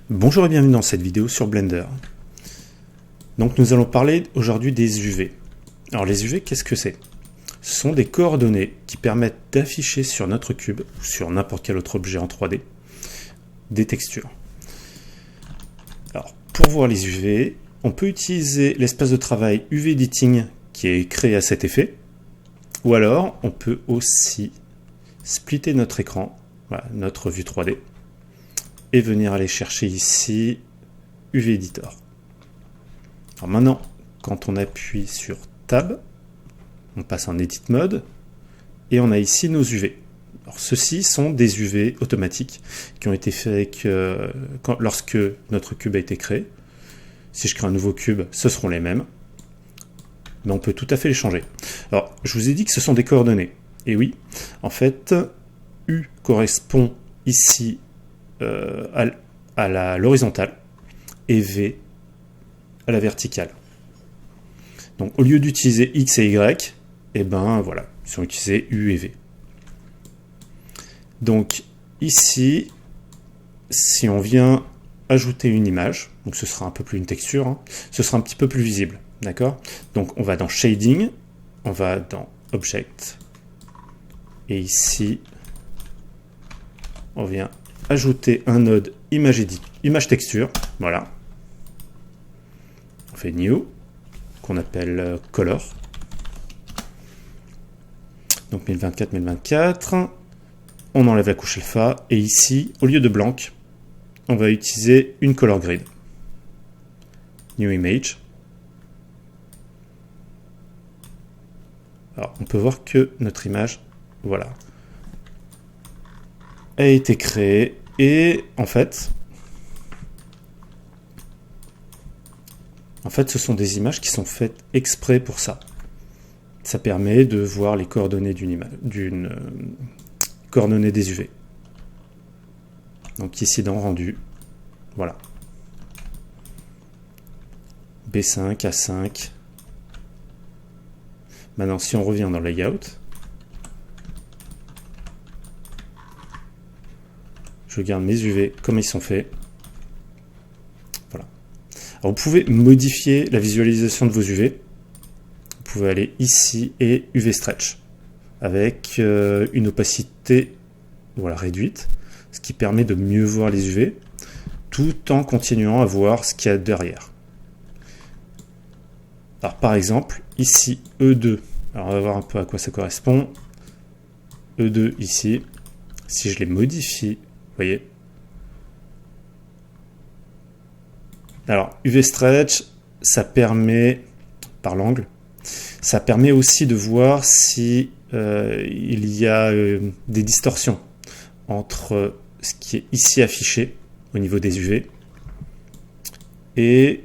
Bonjour et bienvenue dans cette vidéo sur Blender. Donc nous allons parler aujourd'hui des UV. Alors les UV, qu'est-ce que c'est? Ce sont des coordonnées qui permettent d'afficher sur notre cube ou sur n'importe quel autre objet en 3D des textures. Alors pour voir les UV, on peut utiliser l'espace de travail UV Editing qui est créé à cet effet, ou alors on peut aussi splitter notre écran, voilà, notre vue 3D, et venir aller chercher ici UV Editor. Alors maintenant, quand on appuie sur Tab, on passe en Edit Mode et on a ici nos UV. Alors ceux-ci sont des UV automatiques qui ont été faits lorsque notre cube a été créé. Si je crée un nouveau cube, ce seront les mêmes, mais on peut tout à fait les changer. Alors je vous ai dit que ce sont des coordonnées. Et oui, en fait, U correspond ici à l'horizontale et V à la verticale. Donc au lieu d'utiliser X et Y, et ben voilà, ils sont utilisés U et V. Donc ici, si on vient ajouter une image, donc ce sera un peu plus une texture, hein, ce sera un petit peu plus visible, d'accord? Donc on va dans Shading, on va dans Object, et ici, on vient ajouter un node image texture, voilà. On fait New, qu'on appelle Color. Donc 1024. On enlève la couche alpha, et ici, au lieu de blanc, on va utiliser une color grid. New Image. Alors, on peut voir que notre image, voilà, a été créée, et en fait, ce sont des images qui sont faites exprès pour ça. Ça permet de voir les coordonnées d'une coordonnée des UV. Donc ici dans rendu, voilà. B5, A5. Maintenant, si on revient dans Layout, je garde mes UV comme ils sont faits. Voilà. Alors, vous pouvez modifier la visualisation de vos UV. Vous pouvez aller ici et UV Stretch avec une opacité, voilà, réduite, ce qui permet de mieux voir les UV tout en continuant à voir ce qu'il y a derrière. Alors par exemple, ici E2, alors on va voir un peu à quoi ça correspond. E2 ici, si je les modifie, vous voyez. Alors UV Stretch, ça permet, par l'angle, ça permet aussi de voir si il y a des distorsions entre ce qui est ici affiché au niveau des UV et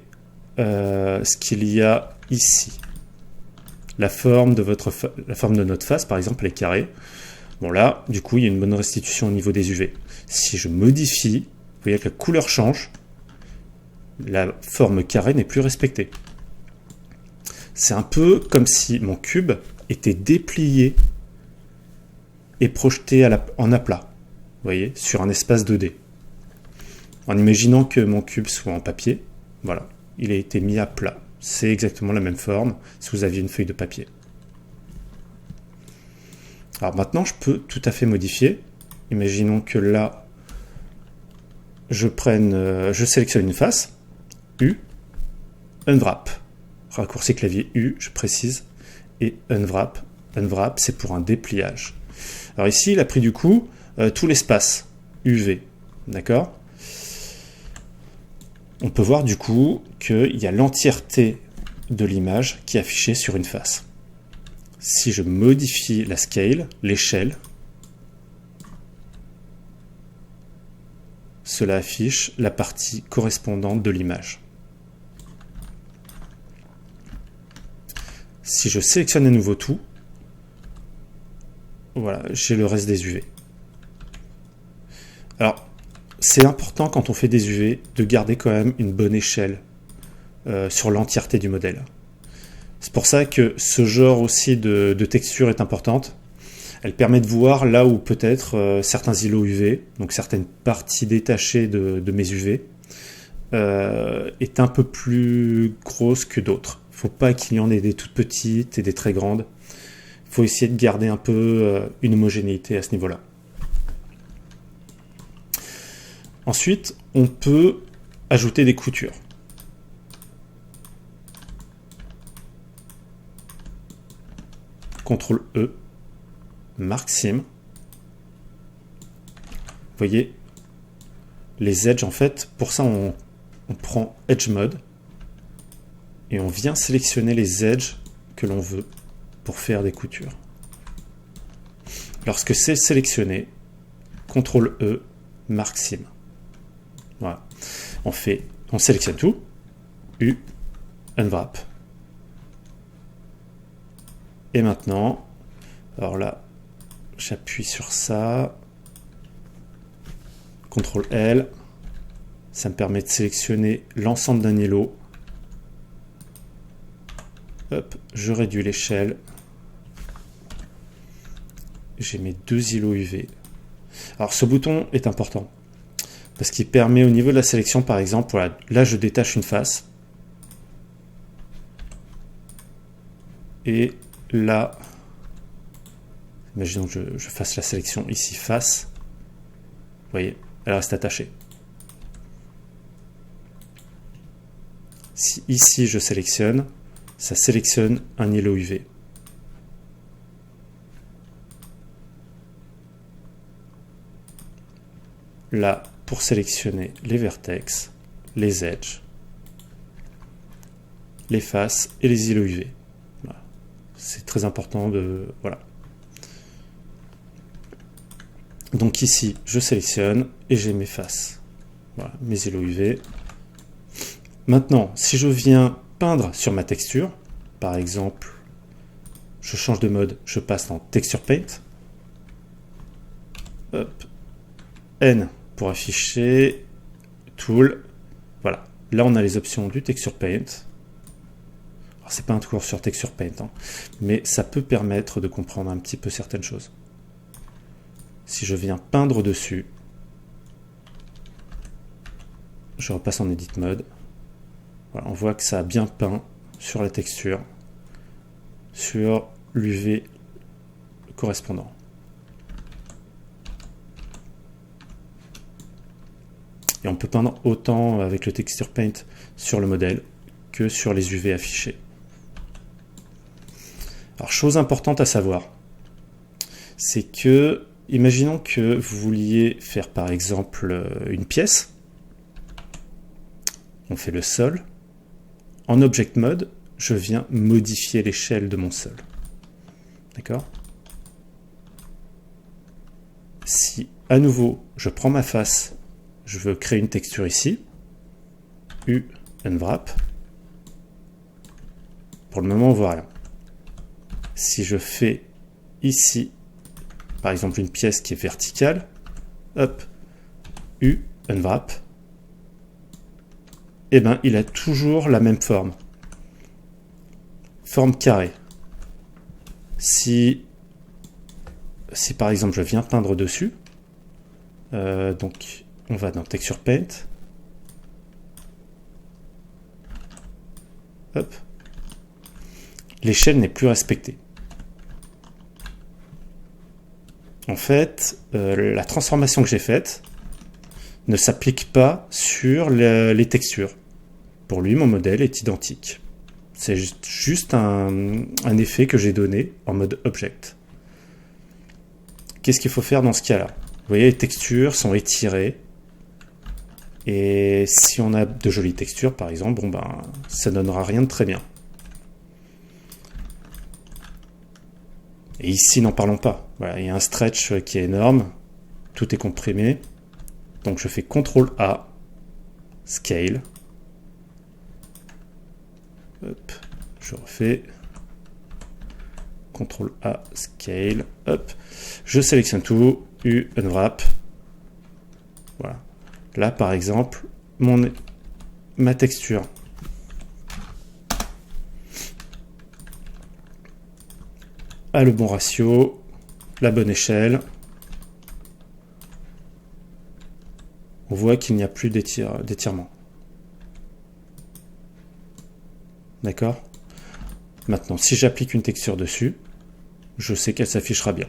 ce qu'il y a ici. La forme de notre face, par exemple, elle est carrée. Bon là, du coup, il y a une bonne restitution au niveau des UV. Si je modifie, vous voyez que la couleur change, la forme carrée n'est plus respectée. C'est un peu comme si mon cube était déplié et projeté en aplat, vous voyez, sur un espace 2D. En imaginant que mon cube soit en papier, voilà, il a été mis à plat. C'est exactement la même forme si vous aviez une feuille de papier. Alors maintenant, je peux tout à fait modifier. Imaginons que là, je sélectionne une face, U, Unwrap. Raccourci clavier U, je précise, et Unwrap. Unwrap, c'est pour un dépliage. Alors ici, il a pris du coup tout l'espace UV, d'accord? On peut voir du coup qu'il y a l'entièreté de l'image qui est affichée sur une face. Si je modifie la scale, l'échelle, cela affiche la partie correspondante de l'image. Si je sélectionne à nouveau tout, voilà, j'ai le reste des UV. Alors, c'est important quand on fait des UV de garder quand même une bonne échelle sur l'entièreté du modèle. C'est pour ça que ce genre aussi de texture est importante. Elle permet de voir là où peut-être certains îlots UV, donc certaines parties détachées de mes UV, est un peu plus grosse que d'autres. Il ne faut pas qu'il y en ait des toutes petites et des très grandes. Il faut essayer de garder un peu une homogénéité à ce niveau-là. Ensuite, on peut ajouter des coutures. CTRL E, marque sim. Vous voyez, les edges, en fait, pour ça, on prend Edge Mode et on vient sélectionner les edges que l'on veut pour faire des coutures. Lorsque c'est sélectionné, CTRL E, marque sim. Voilà. On sélectionne tout, U, Unwrap. Et maintenant, alors là, j'appuie sur ça, CTRL L, ça me permet de sélectionner l'ensemble d'un îlot. Hop, je réduis l'échelle. J'ai mes deux îlots UV. Alors ce bouton est important parce qu'il permet au niveau de la sélection, par exemple, voilà, là je détache une face. Et là, imaginons que je fasse la sélection ici face. Vous voyez, elle reste attachée. Si ici je sélectionne, ça sélectionne un îlot UV. Là, pour sélectionner les vertex, les edges, les faces et les îlots UV. Voilà. C'est très important de... Voilà. Donc ici, je sélectionne et j'ai mes faces. Voilà, mes îlots UV. Maintenant, si je viens peindre sur ma texture, par exemple, je change de mode, je passe dans Texture Paint. Hop. N pour afficher, Tool. Voilà. Là, on a les options du Texture Paint. Alors, c'est pas un cours sur Texture Paint, hein, mais ça peut permettre de comprendre un petit peu certaines choses. Si je viens peindre dessus, je repasse en Edit Mode. Voilà, on voit que ça a bien peint sur la texture, sur l'UV correspondant. Et on peut peindre autant avec le Texture Paint sur le modèle que sur les UV affichés. Alors, chose importante à savoir, c'est que, imaginons que vous vouliez faire par exemple une pièce. On fait le sol. En Object Mode, je viens modifier l'échelle de mon sol. D'accord? Si, à nouveau, je prends ma face, je veux créer une texture ici, U, Unwrap. Pour le moment, on ne voit rien. Si je fais ici, par exemple, une pièce qui est verticale, hop, U, Unwrap, et bien, il a toujours la même forme. Forme carrée. Si par exemple, je viens peindre dessus, donc on va dans Texture Paint. Hop. L'échelle n'est plus respectée. En fait, la transformation que j'ai faite ne s'applique pas sur les textures. Pour lui, mon modèle est identique. C'est juste un effet que j'ai donné en mode Object. Qu'est-ce qu'il faut faire dans ce cas-là? Vous voyez, les textures sont étirées. Et si on a de jolies textures, par exemple, bon ben, ça ne donnera rien de très bien. Et ici, n'en parlons pas. Voilà, il y a un stretch qui est énorme. Tout est comprimé. Donc je fais CTRL A, Scale. Hop, je refais. CTRL A, Scale. Hop, je sélectionne tout. U, Unwrap. Voilà. Là, par exemple, ma texture a le bon ratio, la bonne échelle. On voit qu'il n'y a plus d'étirement. D'accord? Maintenant, si j'applique une texture dessus, je sais qu'elle s'affichera bien.